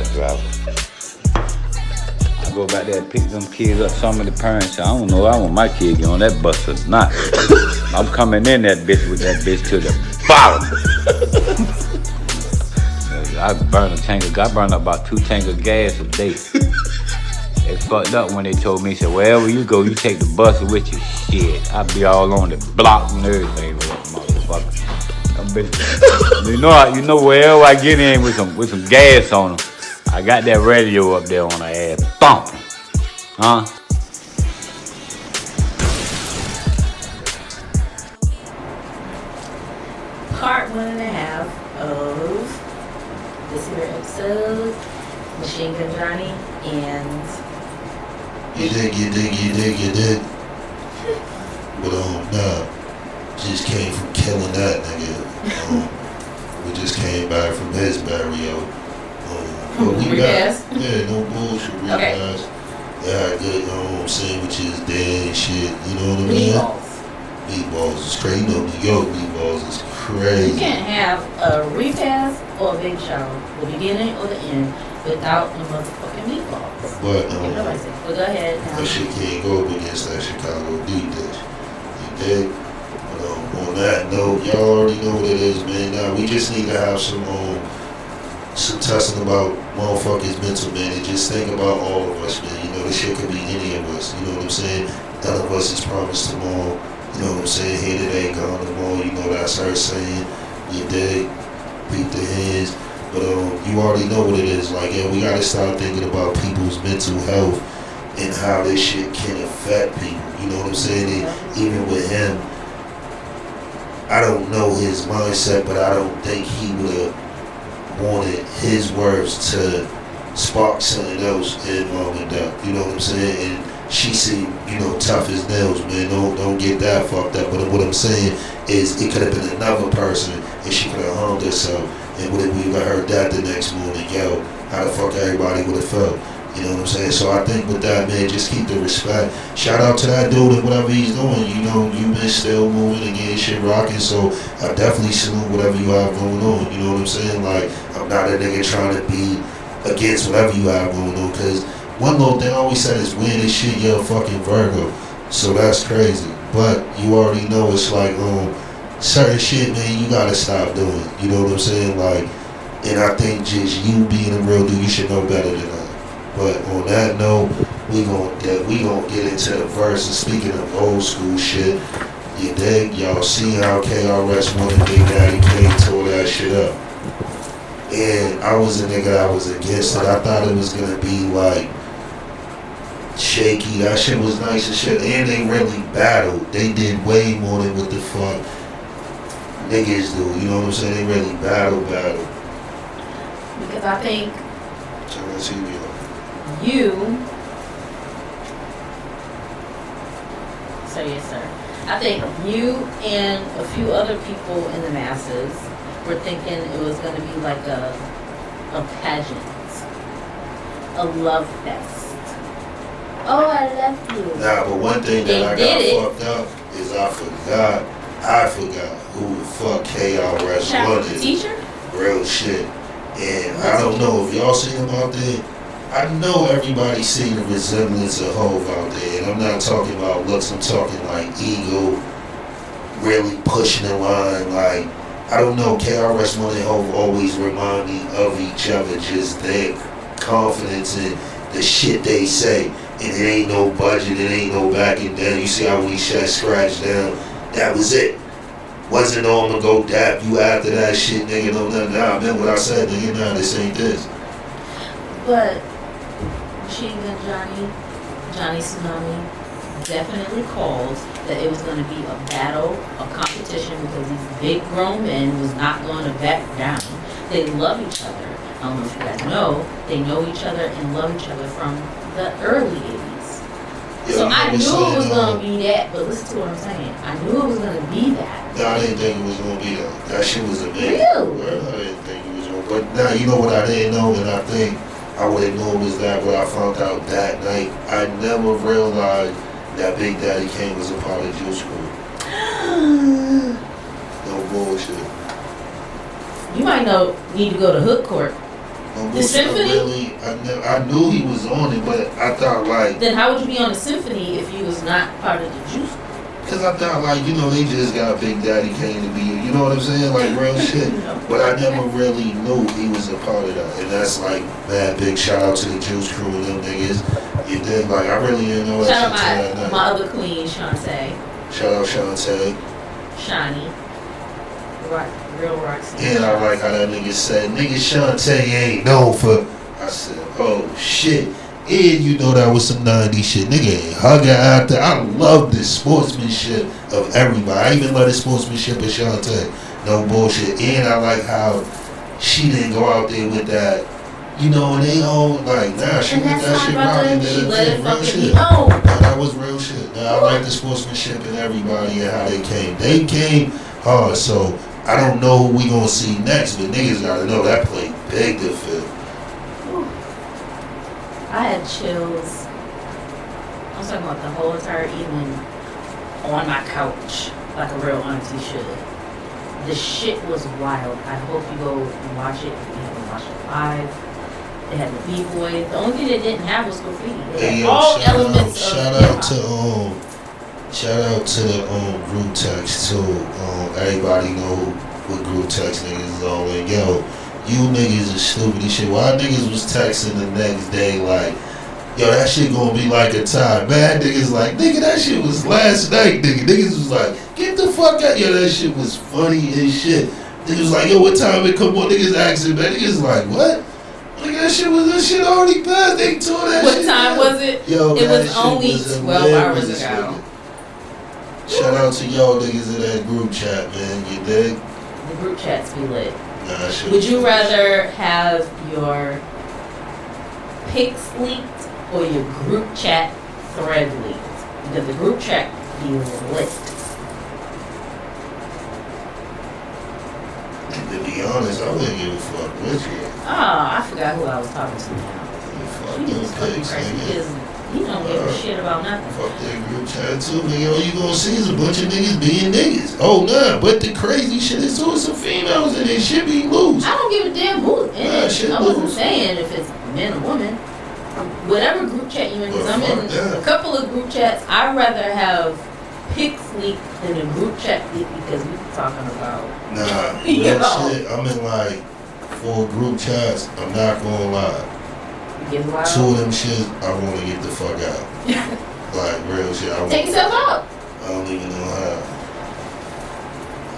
bus driver. I go back there and pick them kids up. Some of the parents say, I don't know, I want my kid to get on that bus or not. I'm coming in that bitch with that bitch to the bottom. I burn up about 2 tanks of gas a day. They fucked up when they told me, said, wherever you go, you take the bus with you. Shit, I be all on the block and everything with that motherfucker. You know wherever I get in with some gas on them, I got that radio up there on the ass thumping. Huh? Part 1.5 of this here episode, Machine Gun Johnny and You did. But nah, just came from killing that nigga. We just came back from his burial. But we got, no bullshit, real guys. They had good sandwiches, dead and shit. You know what I mean? Meatballs is crazy. You know, New York meatballs is crazy. You can't have a repast or a big show, the beginning or the end, without the motherfucking meatballs. But go ahead. That shit can't go up against that Chicago deep dish. You dig? But on that note, y'all already know what it is, man. Now we just need to have some testing about motherfuckers' mental, man. And just think about all of us, man. You know, this shit could be any of us. You know what I'm saying? None of us is promised tomorrow. You know what I'm saying? Here today, gone tomorrow. You know that's her saying. You dig? Beat the hands. But you already know what it is. Like, yeah, we gotta start thinking about people's mental health and how this shit can affect people. You know what I'm saying? And even with him, I don't know his mindset, but I don't think he would have wanted his words to spark something else in Mom and Dad. You know what I'm saying? And she seemed, tough as nails, man. Don't get that fucked up. But what I'm saying is it could have been another person and she could have harmed herself. And would have we would have heard that the next morning, yo, how the fuck everybody would have felt. You know what I'm saying? So I think with that, man, just keep the respect. Shout out to that dude and whatever he's doing. You know, you've been still moving and getting shit rocking. So I definitely salute whatever you have going on. You know what I'm saying? Like, I'm not a nigga trying to be against whatever you have going on. Because one little thing I always said is weird as shit, you're a fucking Virgo. So that's crazy. But you already know it's like, certain shit, man, you gotta stop doing. You know what I'm saying? Like, and I think just you being a real dude, you should know better than that. But on that note, we gonna get into the verse. And speaking of old school shit, you dig? Y'all see how KRS One and Big Daddy Kane tore that shit up. And I was a nigga that was against it. I thought it was gonna be like shaky. That shit was nice as shit. And they really battled. They did way more than what the fuck niggas do. You know what I'm saying? They really battled. Because I think yes, sir. I think you and a few other people in the masses were thinking it was going to be like a pageant, a love fest. Oh, I love you. Nah, but one thing that I got fucked up is I forgot who the fuck KRS One is. Teacher? Real shit. And I don't know if y'all seen him out there. I know everybody seen the resemblance of Hov out there. And I'm not talking about looks, I'm talking like ego, really pushing the line. Like, I don't know, KRS One and Hov always remind me of each other. Just their confidence in the shit they say. And it ain't no budget, it ain't no backing down. You see how when he shut Scratch down, that was it. Wasn't on to go dap you after that shit, nigga. No, nothing. Nah, man, what I said, nigga, nah, this ain't this. But Machine Gun Johnny Tsunami definitely called that it was going to be a battle, a competition, because these big grown men was not going to back down. They love each other. I don't know if you guys know, they know each other and love each other from the early 80s. Yeah, so I knew it was going to be that, but listen to what I'm saying. I knew it was going to be that. No, I didn't think it was going to be that. That shit was amazing. Really? I didn't think it was going to be. But now, you know what I didn't know, and I think I would have known was that what I found out that night. I never realized that Big Daddy Kane was a part of Juice Crew. No bullshit. You might need to go to hood court. The symphony? I knew he was on it, but I thought like. Then how would you be on the symphony if you was not part of the Juice? Cause I thought like, you know, they just got Big Daddy Kane to be, you know what I'm saying, like real shit. But I never really knew he was a part of that, and that's like mad big shout out to the Juice Crew and them niggas. You did like I really didn't know that Shout shit till out my other queen, Shantae. Shout out Shantae. Shani. Real Roxy. And I like how that nigga said, nigga Shantae ain't known for. I said, oh shit. And you know that was some 90s shit. Nigga ain't hugging out there. I love the sportsmanship of everybody. I even love the sportsmanship of Shantae. No bullshit. And I like how she didn't go out there with that, you know, and they all like, nah, she let that shit rock and she let it real fucking shit. be known. Nah, that was real shit. Nah, I like the sportsmanship and everybody and how they came. They came hard, so I don't know who we gonna see next, but niggas gotta know that played big to fit. I had chills. I was talking about the whole entire evening on my couch, like a real auntie should. The shit was wild. I hope you go and watch it if you haven't watched it live. They had the B-boy. The only thing they didn't have was graffiti. They had all elements of hip-hop. Shout out to the group text too. Everybody know what group text niggas is all in. Yo, you niggas is stupid as shit. Why niggas was texting the next day like, yo, that shit gonna be like a time. Man, niggas like, nigga, that shit was last night, nigga. Niggas was like, get the fuck out. Yo, that shit was funny as shit. Niggas was like, yo, what time it come on? Niggas asking, man. Niggas like, what? Nigga, that shit already passed. They tore that what shit. What time was it? Yo, it was shit only was 12 hours hilarious, ago. Nigga. Shout out to y'all niggas in that group chat, man. You dig? The group chats be lit. Nah, would you rather have your pics leaked or your group chat thread leaked? Because the group chat be lit. To be honest, I wouldn't give a fuck with you. Oh, I forgot who I was talking to now. Fuck He those just fucking pics, crazy nigga. because he don't give a shit about nothing. Fuck that group chat too, nigga. All you gonna see is a bunch of niggas being niggas. Oh nah, but the crazy shit is too some females in it. Shit be loose. I don't give a damn who's in Nah, it. shit I wasn't loose. saying if it's men or women. Whatever group chat you in, because Well, I'm in fuck that. a couple of group chats. I'd rather have pics leaked than a group chat leaked because we talking about. Nah, Yo. real shit. I'm in like 4 group chats. I'm not gonna lie. Get wild. 2 of them shits, I want to get the fuck out. Like real shit. Take yourself out. I don't even know how.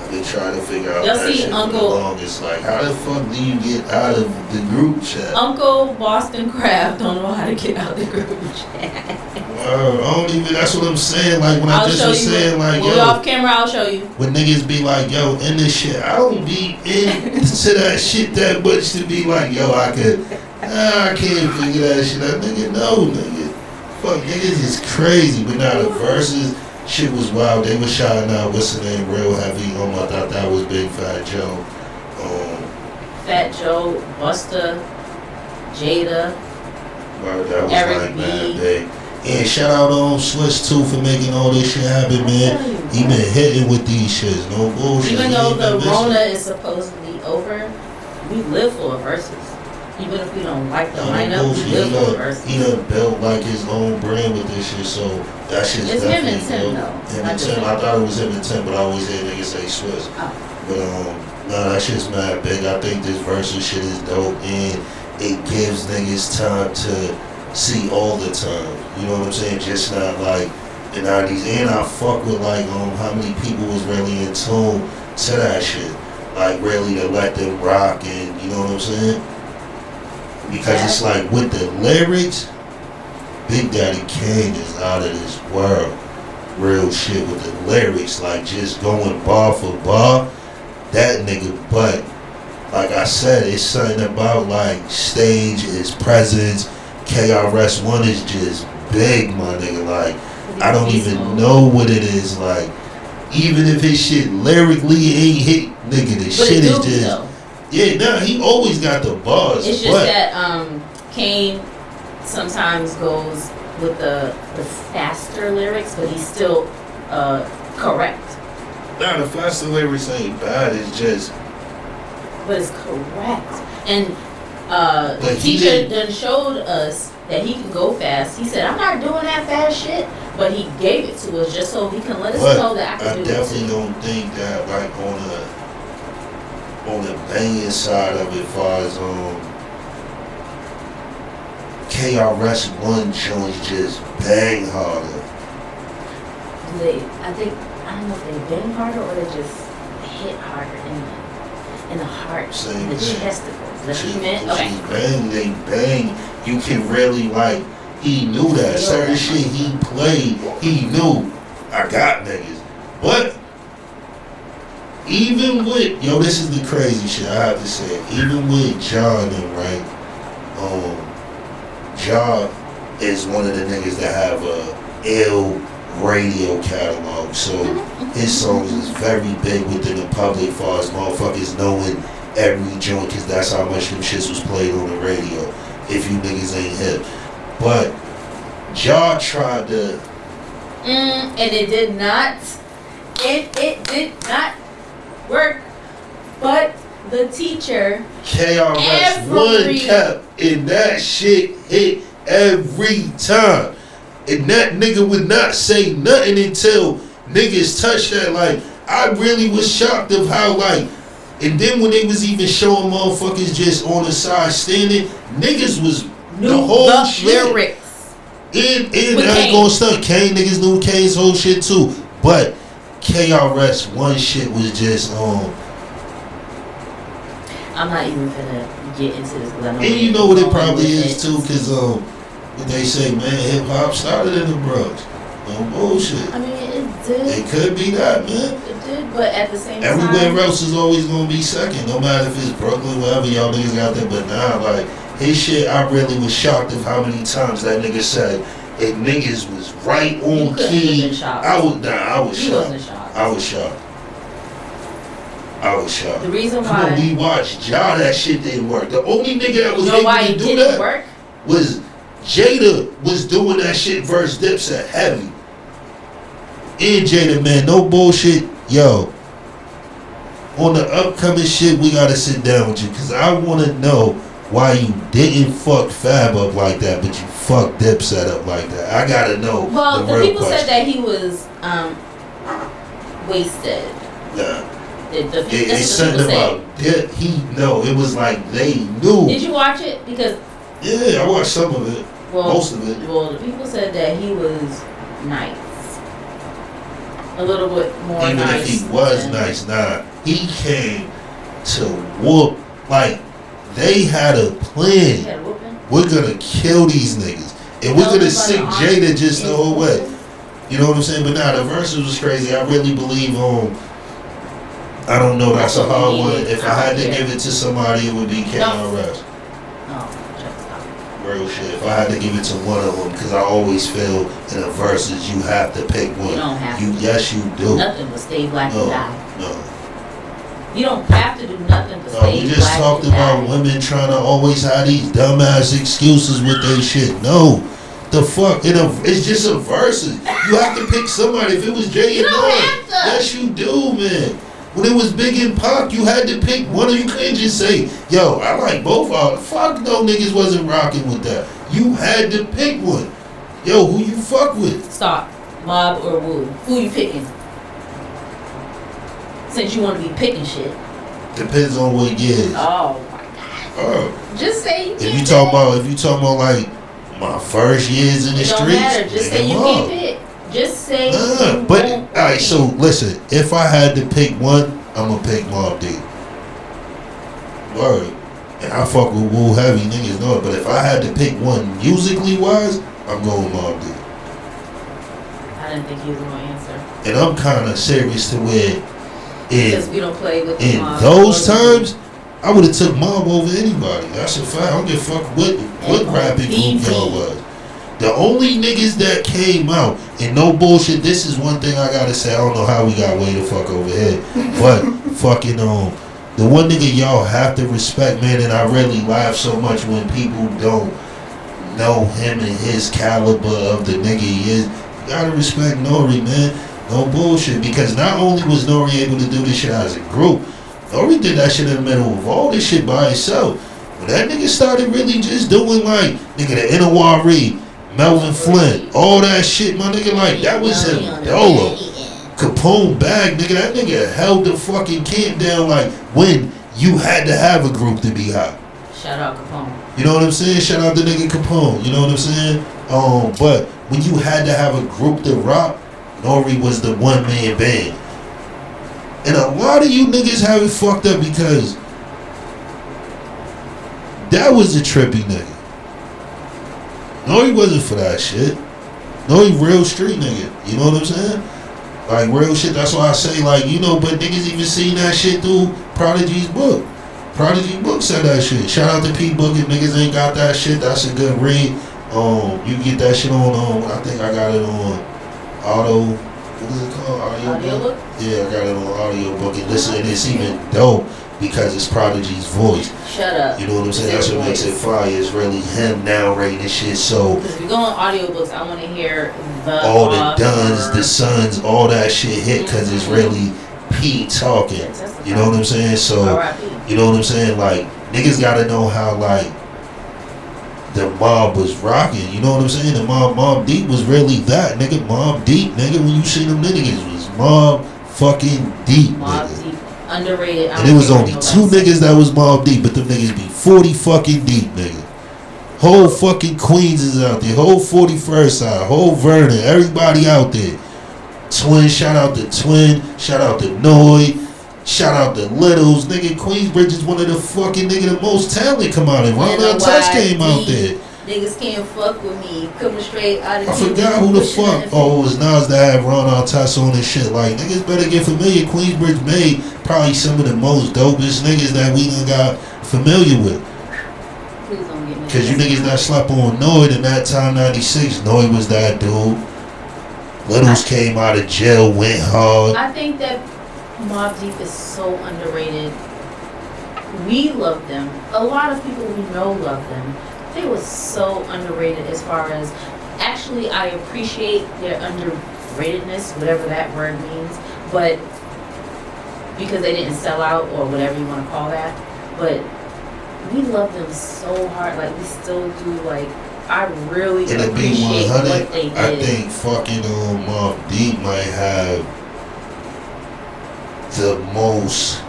I've been trying to figure out Y'all that see shit for the Uncle- longest. Like, how the fuck do you get out of the group chat? Uncle Boston Crab don't know how to get out the group chat. I don't even. That's what I'm saying. Like when I I'll just show was you. saying, like, When we yo, off camera, I'll show you. when niggas be like, yo, in this shit, I don't be into that shit that much to be like, yo, I can't figure that shit out. Nigga, no, nigga. Fuck, niggas is crazy. But now the Versuz shit was wild. They was shouting out, what's the name, real heavy. I thought that was Big Fat Joe. Fat Joe, Busta, Jada. Bro, that was Eric like B. mad big. And shout out on Swiss too for making all this shit happen, man. He been hitting with these shits, no bullshit. Even He though ain't the been Rona missing. is supposedly over, we live for a Versuz. Even if we don't like the No lineup, bullshit. we live for a Versuz. He done built like his own brand with this shit, so that shit's It's him definitely and Tim, dope. though. Him Not and just Tim, him. I thought it was him and Tim, but I always hear niggas say Swiss. Oh. But nah, that shit's mad big. I think this Versuz shit is dope, and it gives niggas time to see all the time. You know what I'm saying? Just not like the 90s. And I fuck with like how many people was really in tune to that shit. Like really to let them rock, and you know what I'm saying? Because it's like with the lyrics, Big Daddy Kane is out of this world. Real shit with the lyrics, like just going bar for bar. That nigga, but like I said, it's something about like stage, his presence. KRS-One is just big, my nigga. Like I don't even know what it is. Like even if his shit lyrically ain't hit, nigga, the But shit it is do, just. though. Yeah, nah, he always got the bars. It's just but that Kane sometimes goes with the faster lyrics, but he's still correct. nah, the faster lyrics ain't bad. It's just But it's correct. And The But he teacher didn't- done showed us that he can go fast. He said, I'm not doing that fast shit. But he gave it to us just so he can let us But know that I I can do definitely it. don't think that like on the banging side of it, far as KRS One joints just bang harder. I don't know if they bang harder or they just hit harder in the heart, Same in the thing. chesticles. That's what you meant? Okay. They bang. You can really like. He knew that certain shit he played. He knew I got niggas, but even with this is the crazy shit I have to say. Even with John and right, John is one of the niggas that have a ill radio catalog, so his songs is very big within the public, far as motherfuckers knowing every joint, cause that's how much them shits was played on the radio. If you niggas ain't hip, but John tried to, And it did not. It did not work. But the teacher. KRS One kept, and that shit hit every time. And that nigga would not say nothing until niggas touched that. Like, I really was shocked of how, like, and then when they was even showing motherfuckers just on the side standing, niggas was the whole shit. Lyrics. And I With ain't Kane. gonna stunt. Kane niggas knew Kane's whole shit too. But KRS One shit was just I'm not even gonna get into this because I know. and you know what it probably is too, cause they say, man, hip hop started in the Bronx. No bullshit. I mean, it did. It could be that, man. It did, but at the same Everywhere time, else is always gonna be second, no matter if it's Brooklyn, wherever y'all niggas got there. But now, like, his shit, I really was shocked of how many times that nigga said it. Niggas was right you on couldn't key. have been shocked. I was You shocked. wasn't shocked. I was shocked. The reason Come on, why. we watched Ja, that shit didn't work. The only nigga that was You know able why to it do didn't that work? was Jada was doing that shit versus Dipset heavy. And Jada, man, no bullshit. Yo, on the upcoming shit, we gotta sit down with you, cause I wanna know why you didn't fuck Fab up like that, but you fucked Dipset up like that. I gotta know. Well, the the real people question. said that he was wasted. Nah. That's It's what the people something said. about that. It was like they knew. Did you watch it? Because Yeah, I watched some of it. Most of it. Well, the people said that he was nice. A little bit more Even nice. if he was than- nice, nah, he came to whoop. Like, they had a He plan. had a whooping. We're gonna kill these niggas, and we're Tell gonna me sick about the Jada just the arm. whole way. You know what I'm saying? But nah, the Versuz was crazy. I really believe I don't know. That's a hard one. If I had to give it to somebody, it would be KRS. Oh, just stop. Real shit. If I had to give it to one of them, because I always feel in a Versus you have to pick one. You don't have to. Yes, you do. Nothing but stay black No, and die. no. You don't have to do nothing but No, stay we black just talked and about die. women trying to always have these dumbass excuses with their shit. No. The fuck? It's just a Versus. You have to pick somebody. If it was Jay You and don't Dawn, have to. yes, you do, man. When it was Big and Pac, you had to pick one, or you couldn't just say, yo, I like both of them. Fuck no, niggas wasn't rocking with that. You had to pick one. Yo, who you fuck with? Stop. Mob or Woo? Who you picking? Since you want to be picking shit. Depends on what year. Oh my god. Just say you If can't you pick. talk about like my first years in the It don't streets, matter. Just say nigga, you Mobb. can't pick. Just say you But won't alright, pick. so listen, if I had to pick one, I'm gonna pick Mobb Deep. Word. And I fuck with Woo heavy, niggas know it. But if I had to pick one musically wise, I'm going Mobb Deep. I didn't think he was gonna answer. And I'm kinda serious to where Because we don't play with the in Mob those or the- times, I would have took Mobb over anybody. That's a fact. I don't give a fuck what And rapping group BB. y'all was. The only niggas that came out, and no bullshit, this is one thing I gotta say, I don't know how we got way the fuck over here, but fucking the one nigga y'all have to respect, man, and I really laugh so much when people don't know him and his caliber of the nigga he is. You gotta respect Nori, man. No bullshit, because not only was Nori able to do this shit as a group, Nori did that shit in the middle of all this shit by himself. When that nigga started really just doing like, nigga, the NORE, Melvin Flint, all that shit, my nigga, like, that was him dolo. Capone bag, nigga, that nigga held the fucking camp down like when you had to have a group to be hot. Shout out Capone. You know what I'm saying? Shout out the nigga Capone. You know what I'm saying? But when you had to have a group to rock, Nori was the one-man band. And a lot of you niggas have it fucked up because that was a trippy nigga. Nori wasn't for that shit. Nori real street nigga. You know what I'm saying? Like real shit. That's why I say like, you know, but niggas even seen that shit through Prodigy's book. Prodigy book said that shit. Shout out to P Book if niggas ain't got that shit. That's a good read. You get that shit on I think I got it on auto. What is it called? Audio book? Yeah, I got it on audio book. And listen, and it's even dope because it's Prodigy's voice. Shut up. You know what I'm saying? That's what makes it fire. It's really him narrating this shit. So because if you go on audiobooks, I want to hear all the duns, the sons, all that shit hit because it's really P talking. You know what I'm saying? So you know what I'm saying? Like niggas gotta know how like the Mobb was rocking. You know what I'm saying? The Mobb Deep was really that nigga. Mobb Deep, nigga. When you see them niggas, was Mobb fucking Deep, Mobb nigga. Deep, underrated. And it was only two niggas that was Mobb Deep, but them niggas be 40 fucking deep, nigga. Whole fucking Queens is out there. Whole 41st side. Whole Vernon. Everybody out there. Twin, shout out to Twin. Shout out to Noy. Shout out to Littles. Nigga, Queensbridge is one of the fucking nigga the most talent come out of. Ron Touch came out there. Niggas can't fuck with me. Coming straight out of I forgot who the fuck. Oh, it was Nas that had Ron Touch on and shit. Like, niggas better get familiar. Queensbridge made probably some of the most dopest niggas that we done got familiar with. Please don't get me. Cause you niggas that slept on Noyd in that time 96. Noyd was that dude. Littles came out of jail, went hard. I think that Mobb Deep is so underrated. We love them. A lot of people we know love them. They were so underrated as far as actually I appreciate their underratedness, whatever that word means, but because they didn't sell out or whatever you want to call that. But we love them so hard. Like we still do. Like I really appreciate what they did. I think fucking Mobb Deep might have the most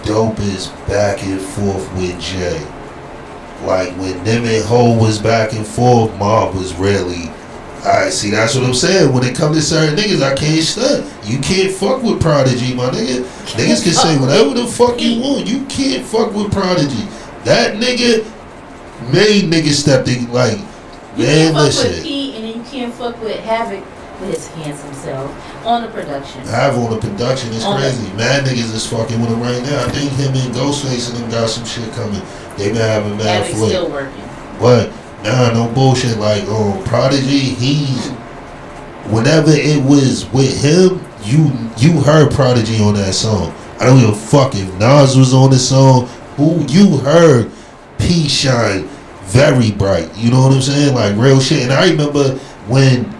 dopest back and forth with Jay. Like when them and Ho was back and forth, Mobb was really. Alright, see, that's what I'm saying. When it comes to certain niggas, I can't stunt. You can't fuck with Prodigy, my nigga. Niggas can say whatever the fuck you want. You can't fuck with Prodigy. That nigga made niggas step in like, man, listen. You can't fuck with P and then you can't fuck with Havoc with his handsome self on the production. Have on the production is crazy. Mad niggas is fucking with him right now. I think him and Ghostface and them got some shit coming. They been having mad Havoc's flip. still working. But nah, no bullshit. Like Prodigy, he's whenever it was with him, you heard Prodigy on that song. I don't give a fuck if Nas was on the song. Who you heard P shine very bright. You know what I'm saying? Like real shit. And I remember when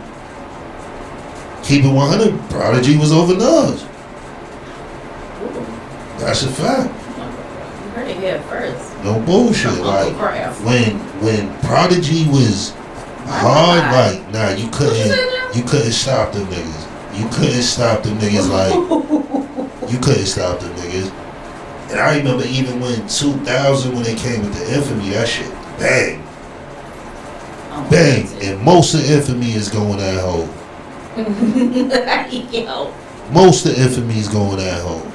Keep It 100, Prodigy was over Nas. Ooh. That's a fact. You heard it here first. No bullshit. Like when Prodigy was hard, like nah, you couldn't stop them niggas. You couldn't stop them niggas. Like you couldn't stop them niggas. And I remember even when 2000 when they came with the Infamy, that shit bang, bang, and most of Infamy is going that hole. Yo. Most of Infamy is going that hole.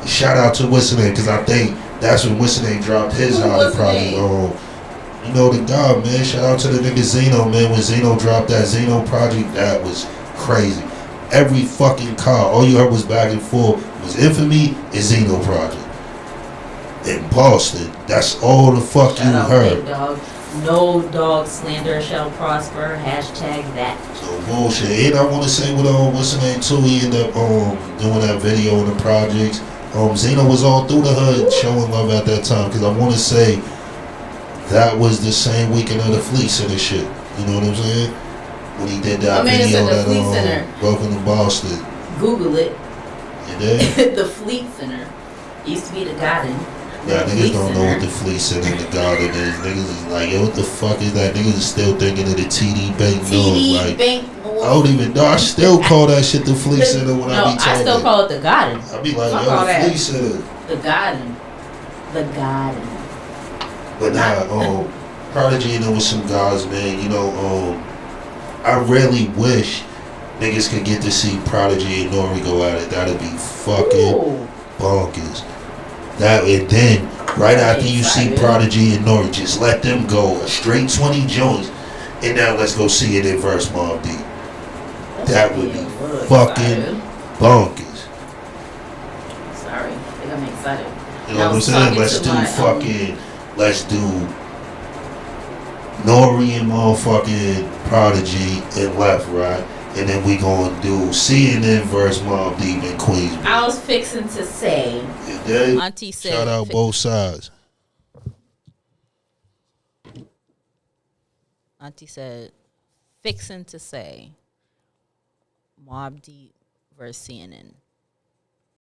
Shout out to what's name, because I think that's when what's name dropped his hard probably. You know the God, man. Shout out to the nigga Zeno, man. When Zeno dropped that Zeno project, that was crazy. Every fucking car, all you heard was back and forth was Infamy and Zeno project. In Boston, that's all the fuck Shout you out heard. Big Dog. No dog slander shall prosper. Hashtag that. So bullshit. And I want to say what what's the name too. He ended up doing that video in the projects. Zeno was all through the hood showing love at that time, because I want to say that was the same weekend of the Fleet Center shit. You know what I'm saying? When he did that video that Welcome to Boston. Google it. You did? The Fleet Center used to be the Garden. Nah, niggas don't know what the flea center in the garden is. Niggas is like, yo, what the fuck is that? Niggas is still thinking of the TD Bank TD Like, Bank. I don't even know. I still call that shit the flea center when I be talking. I still call it the garden. I be like, Fuck yo, all the that. flea center. The garden. The garden. But nah, Prodigy and there was some guys, man. You know, I really wish niggas could get to see Prodigy and Nori go at it. That'd be fucking bonkers. That and then right after you see Prodigy and Nori, just let them go a straight 20 joints, and now let's go see it in verse Mobb Deep. That would be fucking bonkers. Sorry, I think I'm excited. You know what I'm saying? Let's do Nori and motherfucking Prodigy and Left Right, and then we gonna do CNN versus Mobb Deep in Queens. I was fixing to say, Auntie said, shout out both sides. Auntie said, fixing to say, Mobb Deep versus CNN.